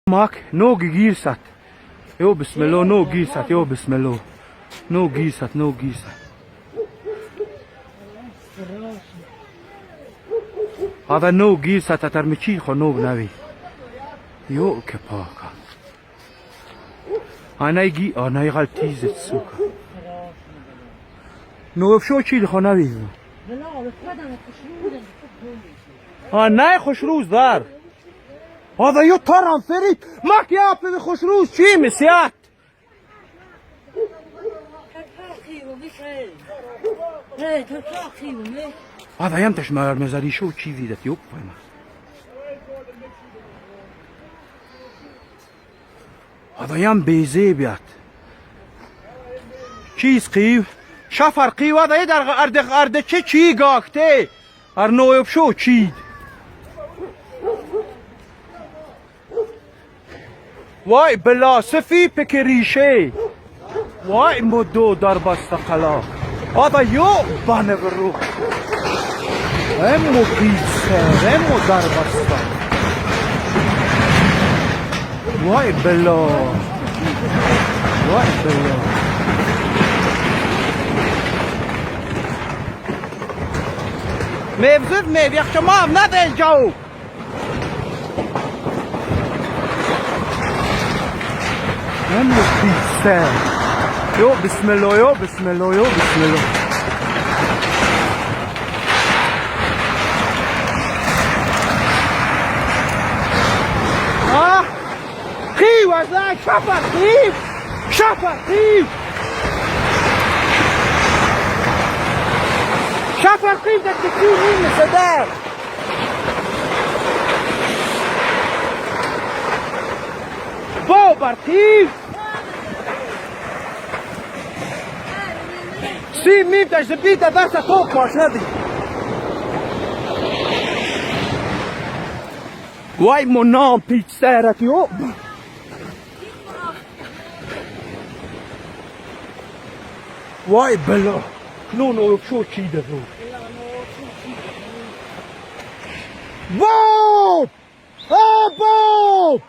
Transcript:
Mak, no girsat. Jo, bismillah, no girsat, jo, bismillah. No girsat, no girsat. Hava no girsat, atar michi خو no navi. Jo, که پاکا. آنای غال تیزت سوکا. نو شو چی خو navi. آنای خوش روز دار. هذا يو ترام فريد ماك يا في خوش روز شي مسيات هذا يمتش ما مزاري شو شي فيدت يوب فاهمه هذا يم بيزي بيات چیز قیو شفر قیو هذا يدر ارده چی گاکته ارنویب شو چید وای بلا سفی پکریشه وای مدو در بستقلا هذا یو بانه برو امو پیسر امو در بستا وای بلا وای بلا میبزد میبیخ شما هم نده جو امو پیسر یو بسم الله یو بسم الله یو بسم الله خیو از شفر خیو شفر خیو شفر خیو در تکیو نیمه در بابر خیو سی میم داشته بیده دست خوب باش ندی وای منام پیچ سهرتی او وای بلا نونو شو چیده رو باب باب باب